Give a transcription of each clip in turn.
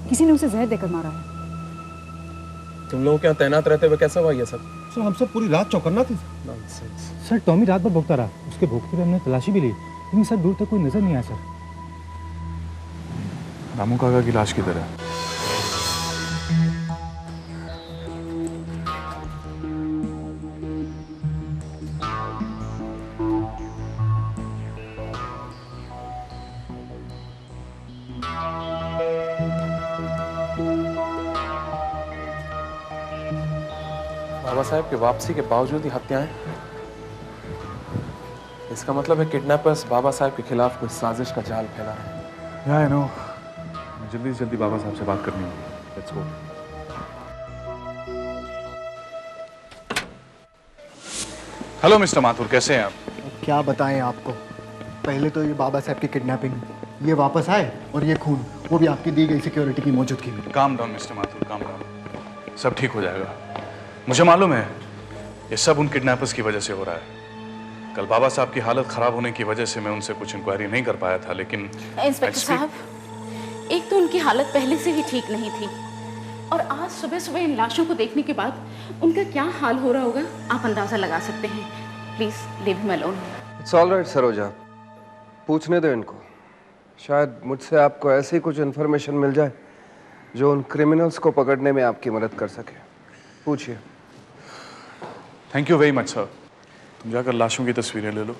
किसी ने उसे जहर देकर मारा है। तुम लोगों के यहाँ तैनात रहते हुए कैसा हुआ ये सब? सर हम सब पूरी रात चौकन्ना थे। नॉनसेंस। सर टॉमी रात भर भोगता रहा, उसके भोगते हुए हमने तलाशी भी ली, लेकिन सर दूर तक कोई नजर नहीं आया सर। रामू काका की लाश किधर है? बाबा साहब की वापसी के बावजूद ही हत्याएं? इसका मतलब है किडनैपर्स बाबा साहब के खिलाफ कोई साजिश का जाल फैला रहे हैं। I know. जल्दी से जल्दी बाबा साहब से बात करनी होगी। Let's go. Hello mister Mathur, कैसे हैं आप? क्या बताएं आपको। पहले तो ये बाबा साहब की किडनैपिंग, ये वापस आए और ये खून, वो भी आपकी दी गई सिक्योरिटी की मौजूदगी में। Calm down mister Mathur, calm down. सब ठीक हो जाएगा। मुझे मालूम है ये सब उन किडनैपर्स की वजह से हो रहा है। कल बाबा साहब की हालत खराब होने की वजह से मैं उनसे कुछ इंक्वायरी नहीं कर पाया था, लेकिन इंस्पेक्टर साहब, एक तो उनकी हालत पहले से ही ठीक नहीं थी, और आज सुबह सुबह इन लाशों को देखने के बाद उनका क्या हाल हो रहा होगा आप अंदाजा लगा सकते हैं। Please leave him alone. It's all right Saroja, पूछने दो इनको। शायद मुझसे आपको ऐसी कुछ इन्फॉर्मेशन मिल जाए जो उन क्रिमिनल्स को पकड़ने में आपकी मदद कर सके। पूछिए। Thank you very much sir. तुम जाकर लाशों की तस्वीरें ले लो,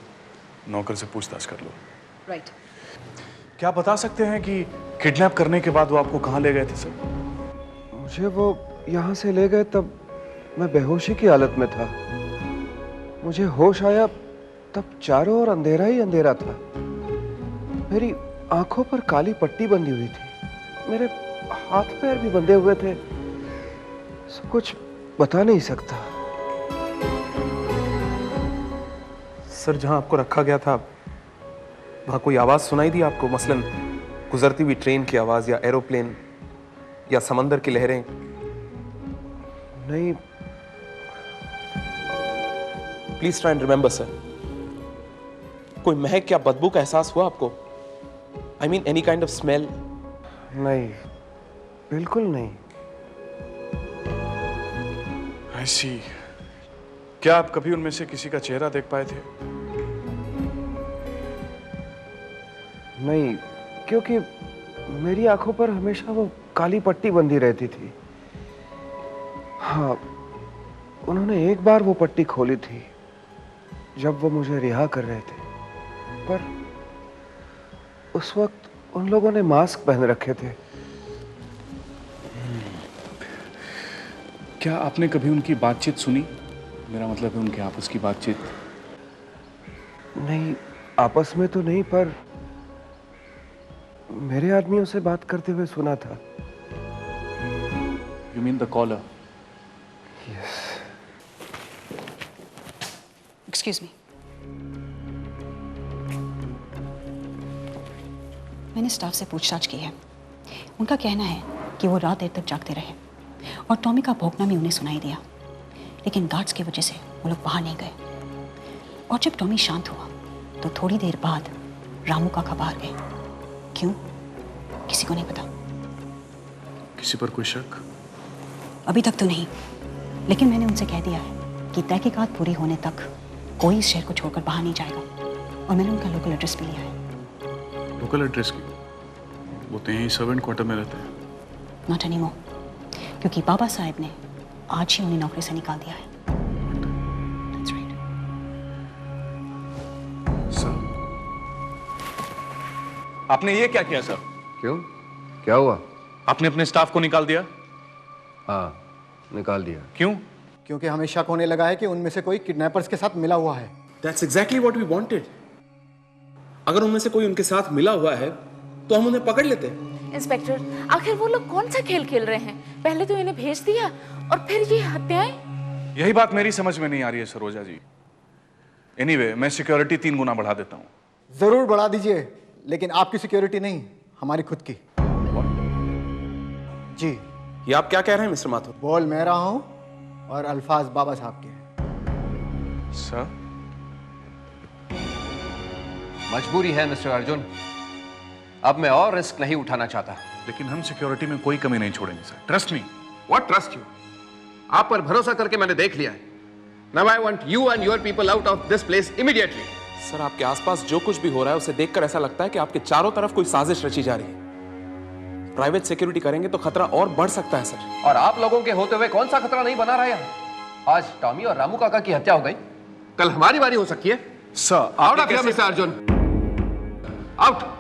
नौकर से पूछताछ कर लो। राइट। क्या बता सकते हैं कि किडनैप करने के बाद वो आपको कहाँ ले गए थे सर? मुझे वो यहाँ से ले गए तब मैं बेहोशी की हालत में था। मुझे होश आया तब चारों ओर अंधेरा ही अंधेरा था। मेरी आंखों पर काली पट्टी बंधी हुई थी, मेरे हाथ पैर भी बंधे हुए थे। सब कुछ बता नहीं सकता। सर, जहां आपको रखा गया था वहां कोई आवाज सुनाई दी आपको? मसलन गुजरती हुई ट्रेन की आवाज या एरोप्लेन या समंदर की लहरें? नहीं। Please try and remember sir. कोई महक या बदबू का एहसास हुआ आपको? I mean any kind of smell? नहीं, बिल्कुल नहीं। आई सी। क्या आप कभी उनमें से किसी का चेहरा देख पाए थे? नहीं, क्योंकि मेरी आंखों पर हमेशा वो काली पट्टी बंधी रहती थी। हाँ, उन्होंने एक बार वो पट्टी खोली थी जब वो मुझे रिहा कर रहे थे, पर उस वक्त उन लोगों ने मास्क पहन रखे थे। क्या आपने कभी उनकी बातचीत सुनी? मेरा मतलब है उनके आपस की बातचीत। नहीं, आपस में तो नहीं, पर मेरे आदमियों से बात करते हुए सुना था। You mean the caller? Yes. Excuse me. मैंने स्टाफ से पूछताछ की है। उनका कहना है कि वो रात देर तक जागते रहे और टॉमी का भौंकना भी उन्हें सुनाई दिया, लेकिन गार्ड्स की वजह से वो लोग बाहर नहीं गए। और जब टॉमी शांत हुआ तो थोड़ी देर बाद रामू काका बाहर गए। क्यों, किसी को नहीं पता। किसी पर कोई शक? अभी तक तो नहीं, लेकिन मैंने उनसे कह दिया है कि तहकीकात पूरी होने तक कोई इस शहर को छोड़कर बाहर नहीं जाएगा, और मैंने उनका लोकल एड्रेस भी लिया है। लोकल एड्रेस की? वो तो यहीं सर्वेंट क्वार्टर में रहते हैं। नॉट एनीमोर, क्योंकि बाबा साहब ने आज ही उन्हें नौकरी से निकाल दिया है। That's right. सर, आपने ये क्या किया सर? क्यों, क्या हुआ? आपने अपने स्टाफ को निकाल दिया? हाँ, निकाल दिया। क्यों? क्योंकि हमें शक होने लगा है कि उनमें से कोई किडनैपर्स के साथ मिला हुआ है। That's exactly what we wanted. अगर उनमें से कोई उनके साथ मिला हुआ है तो हम उन्हें पकड़ लेते। इंस्पेक्टर, आखिर वो लोग कौन सा खेल खेल रहे हैं? पहले तो इन्हें भेज दिया और फिर ये हत्याएं। यही बात मेरी समझ में नहीं आ रही है सरोजा जी। एनीवे, मैं सिक्योरिटी 3 गुना बढ़ा देता हूँ। जरूर बढ़ा दीजिए, लेकिन आपकी सिक्योरिटी नहीं, हमारी खुद की। जी। ये आप क्या कह रहे हैं मिस्टर माथुर? बोल मैं रहा हूं और अल्फाज बाबा साहब के हैं। सर, मजबूरी है मिस्टर अर्जुन, अब मैं और रिस्क नहीं उठाना चाहता। लेकिन हम सिक्योरिटी में कोई कमी नहीं छोड़ेंगे sir, trust me. What trust you? आप पर भरोसा करके मैंने देख लिया है। Now I want you and your people out of this place immediately. Sir, आपके आसपास जो कुछ भी हो रहा है उसे देखकर ऐसा लगता है कि आपके चारों तरफ कोई साजिश रची जा रही है। प्राइवेट सिक्योरिटी करेंगे तो खतरा और बढ़ सकता है सर। और आप लोगों के होते हुए कौन सा खतरा नहीं बना रहा है? आज टॉमी और रामू काका की हत्या हो गई, कल हमारी बारी हो सकती है। Sir, out of here mister Arjun, out.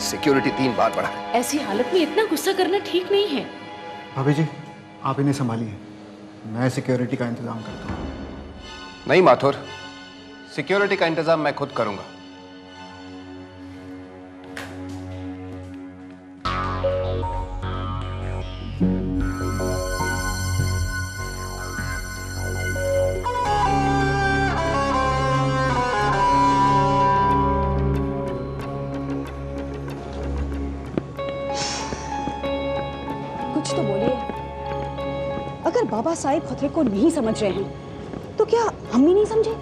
Security 3 बार बढ़ा। ऐसी हालत में इतना गुस्सा करना ठीक नहीं है। भाभी जी, आप इन्हें संभालिए, मैं सिक्योरिटी का इंतजाम करता हूँ। नहीं माथुर, सिक्योरिटी का इंतजाम मैं खुद करूंगा। कुछ तो बोलिए। अगर बाबा साहेब खतरे को नहीं समझ रहे हैं तो क्या हम भी नहीं समझे?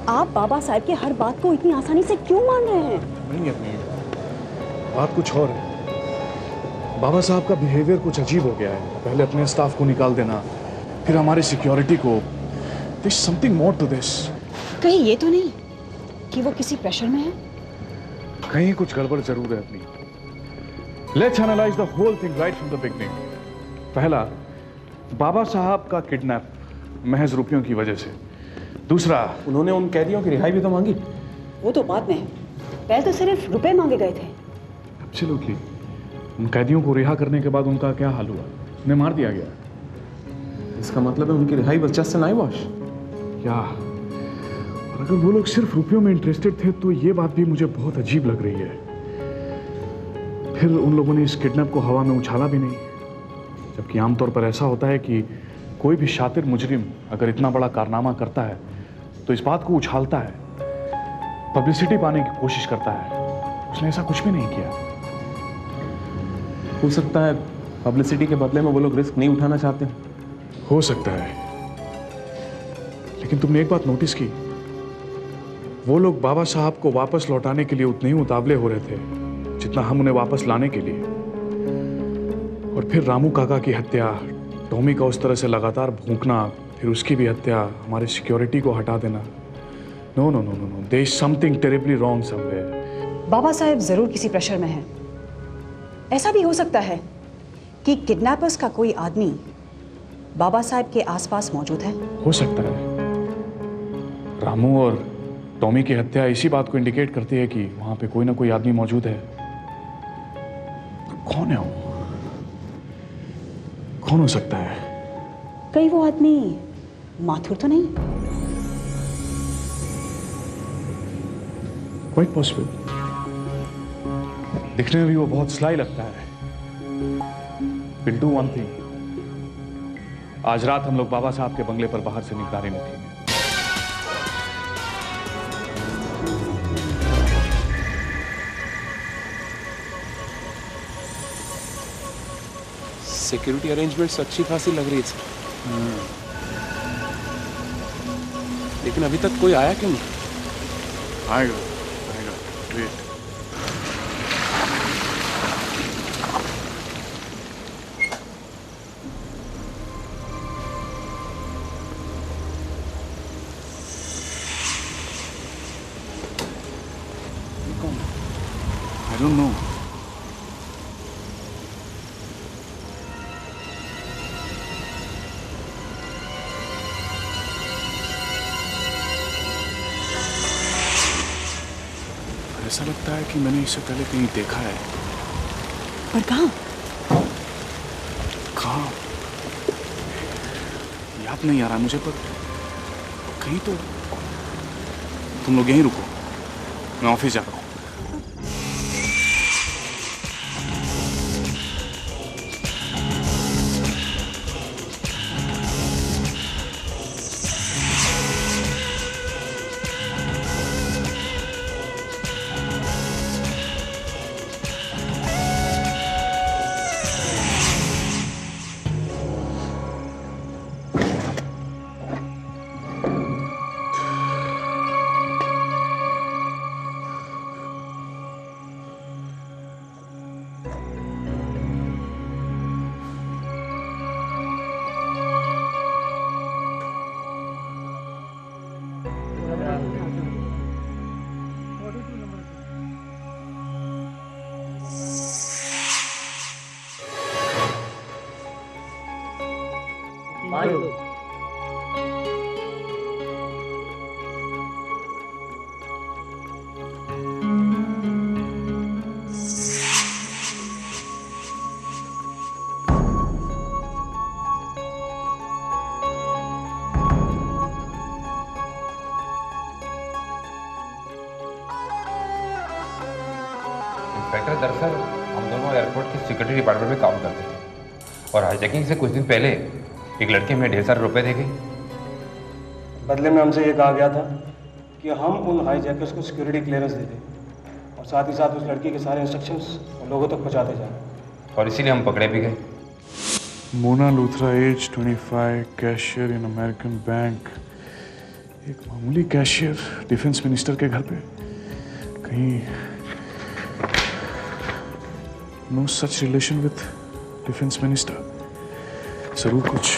आप बाबा साहेब के हर बात को इतनी आसानी से क्यों मान रहे हैं? नहीं अपनी बात कुछ और है। बाबा साहब का बिहेवियर कुछ अजीब हो गया है। पहले अपने स्टाफ को निकाल देना, फिर हमारी सिक्योरिटी को। There's something more to this. कहीं ये तो नहीं कि वो किसी प्रेशर में है? कहीं कुछ गड़बड़ जरूर है अपनी। Let's analyze the whole thing right from the beginning. पहला, बाबा साहब का किडनैप महज रुपयों की वजह से। दूसरा, उन्होंने उन कैदियों की रिहाई भी तो मांगी। वो तो बाद में है, पहले तो सिर्फ रुपए मांगे गए थे। Absolutely. उन कैदियों को रिहा करने के बाद उनका क्या हाल हुआ? उन्हें मार दिया गया। इसका मतलब है उनकी रिहाई बस जस्ट एन आई वॉश। क्या? और अगर वो लोग सिर्फ रुपयों में इंटरेस्टेड थे तो ये बात भी मुझे बहुत अजीब लग रही है। फिर उन लोगों ने इस किडनैप को हवा में उछाला भी नहीं, जबकि आमतौर पर ऐसा होता है कि कोई भी शातिर मुजरिम अगर इतना बड़ा कारनामा करता है तो इस बात को उछालता है, पब्लिसिटी पाने की कोशिश करता है। उसने ऐसा कुछ भी नहीं किया। हो सकता है पब्लिसिटी के बदले में वो लोग रिस्क नहीं उठाना चाहते। हो सकता है, लेकिन तुमने एक बात नोटिस की? वो लोग बाबा साहब को वापस लौटाने के लिए उतने ही उतावले हो रहे थे जितना हम उन्हें वापस लाने के लिए। और फिर रामू काका की हत्या, टॉमी का उस तरह से लगातार भूखना, फिर उसकी भी हत्या, हमारी सिक्योरिटी को हटा देना। No no no no no, there is something terribly wrong somewhere. Baba Saheb जरूर किसी प्रेशर में हैं। ऐसा भी हो सकता है कि किडनैपर्स का कोई आदमी बाबा साहेब के आसपास मौजूद है। हो सकता है। रामू और टॉमी की हत्या इसी बात को इंडिकेट करती है कि वहां पे कोई ना कोई आदमी मौजूद है। कौन है वो? कौन हो सकता है? कहीं वो आदमी माथुर तो नहीं? Quite possible. दिखने में भी वो बहुत स्लाई लगता है। विल डू वन थिंग, आज रात हम लोग बाबा साहब के बंगले पर बाहर से निगरानी रखेंगे। सिक्योरिटी अरेंजमेंट्स अच्छी खासी लग रही है सर, लेकिन अभी तक कोई आया क्यों नहीं? आएगा आएगा, वेट। I don't know. ऐसा लगता है कि मैंने इससे पहले कहीं देखा है। पर कहाँ? कहाँ? याद नहीं आ रहा मुझे, पर कहीं तो। तुम लोग यहीं रुको, मैं ऑफिस जा रहा हूँ। इंस्पेक्टर, दरअसल हम दोनों एयरपोर्ट के सिक्योरिटी डिपार्टमेंट में काम करते थे और हाईजैकिंग से कुछ दिन पहले एक लड़की हमें ढेर सारे रुपए दे गई। बदले में हमसे ये कहा गया था कि हम उन हाईजैकर्स को सिक्योरिटी क्लियरेंस दे दें और साथ ही साथ उस लड़की के सारे इंस्ट्रक्शंस लोगों तक पहुंचाते जाएं। और इसीलिए हम पकड़े भी गए। Mona Luthra, age 25, cashier in American bank. एक मामूली कैशियर डिफेंस मिनिस्टर के घर पे। कहीं no such relation with defence minister. जरूर कुछ।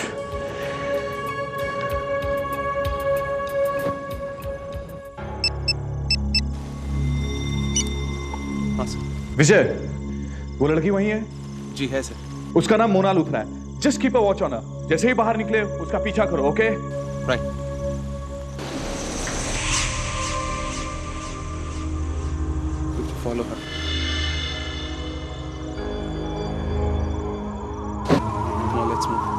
विजय, वो लड़की वही है? जी है सर। उसका नाम मोना लूथरा है। Just keep a watch on her. जैसे ही बाहर निकले उसका पीछा करो, okay? Right. Follow her. Now let's move.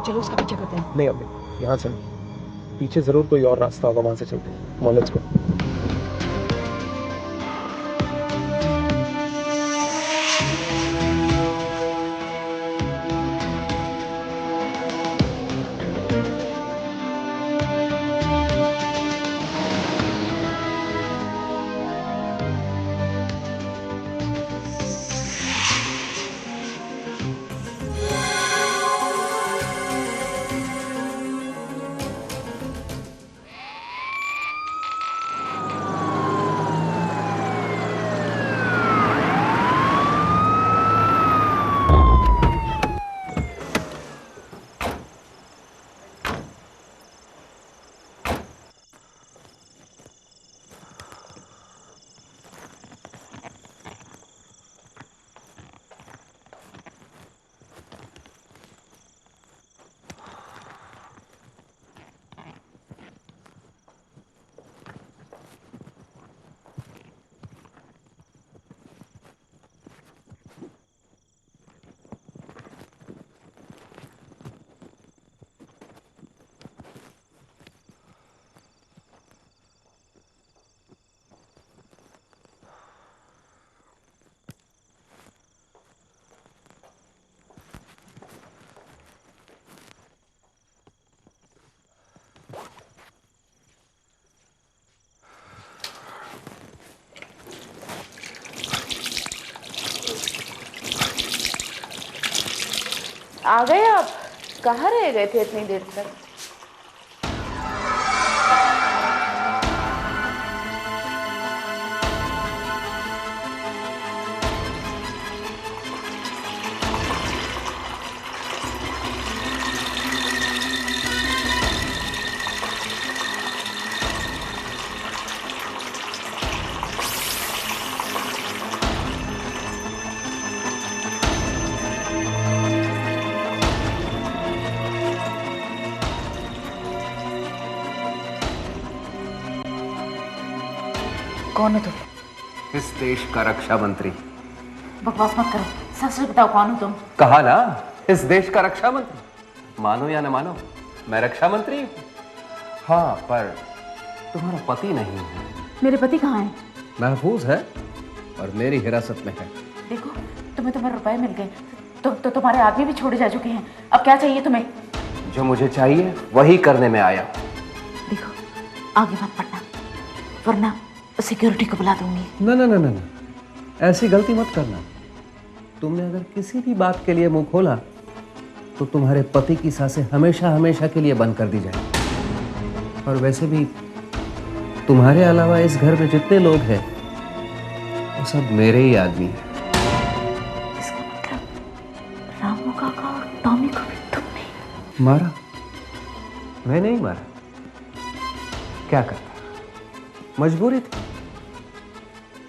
चलो उसका पीछा करते हैं। नहीं अभी यहाँ से पीछे जरूर कोई और रास्ता होगा, वहां से चलते हैं। Let's go. आ गए आप? कहाँ रह गए थे इतनी देर तक? कौन हो तुम? इस देश का रक्षा मंत्री। बकवास मत करो, सच सच बताओ कौन हो तुम? कहा ना, इस देश का रक्षा मंत्री। मानो या न मानो, मैं रक्षा मंत्री हूँ। हाँ, पर तुम्हारा पति नहीं है। मेरे पति कहाँ हैं? महफूज है और मेरी हिरासत में है। देखो, तुम्हें रुपए मिल गए तो तुम्हारे आदमी भी छोड़े जा चुके हैं। अब क्या चाहिए तुम्हें? जो मुझे चाहिए वही करने में आया हूँ। देखो, आगे मत बढ़ना वरना सिक्योरिटी को बुला दूंगी। ना ना ना ना, ऐसी गलती मत करना। तुमने अगर किसी भी बात के लिए मुंह खोला तो तुम्हारे पति की सांसें हमेशा हमेशा के लिए बंद कर दी जाए। और वैसे भी तुम्हारे अलावा इस घर में जितने लोग हैं वो सब मेरे ही आदमी हैं। इसका मतलब रामू काका और टॉमी को भी तुमने मारा? मैं नहीं मारा। क्या करता, मजबूरी थी।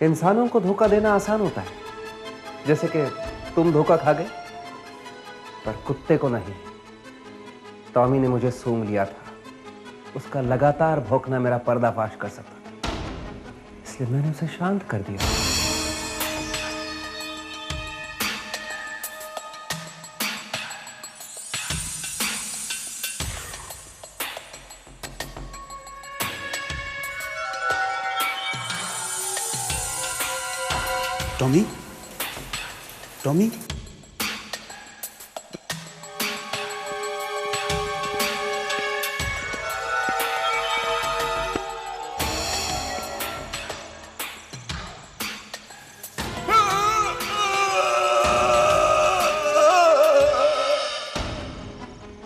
इंसानों को धोखा देना आसान होता है, जैसे कि तुम धोखा खा गए, पर कुत्ते को नहीं। टॉमी ने मुझे सूंघ लिया था, उसका लगातार भौंकना मेरा पर्दाफाश कर सकता था, इसलिए मैंने उसे शांत कर दिया। टॉमी, टॉमी,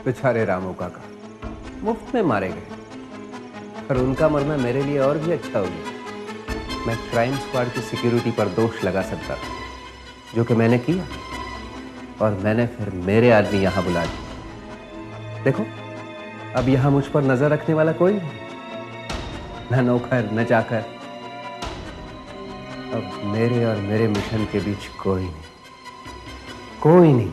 बेचारे रामू काका मुफ्त में मारे गए, पर उनका मरना मेरे लिए और भी अच्छा हो गया। मैं क्राइम स्क्वाड की सिक्योरिटी पर दोष लगा सकता था, जो कि मैंने किया, और मैंने फिर मेरे आदमी यहां बुला दिए। देखो, अब यहां मुझ पर नजर रखने वाला कोई नहीं, न नौकर न चाकर। अब मेरे और मेरे मिशन के बीच कोई नहीं, कोई नहीं।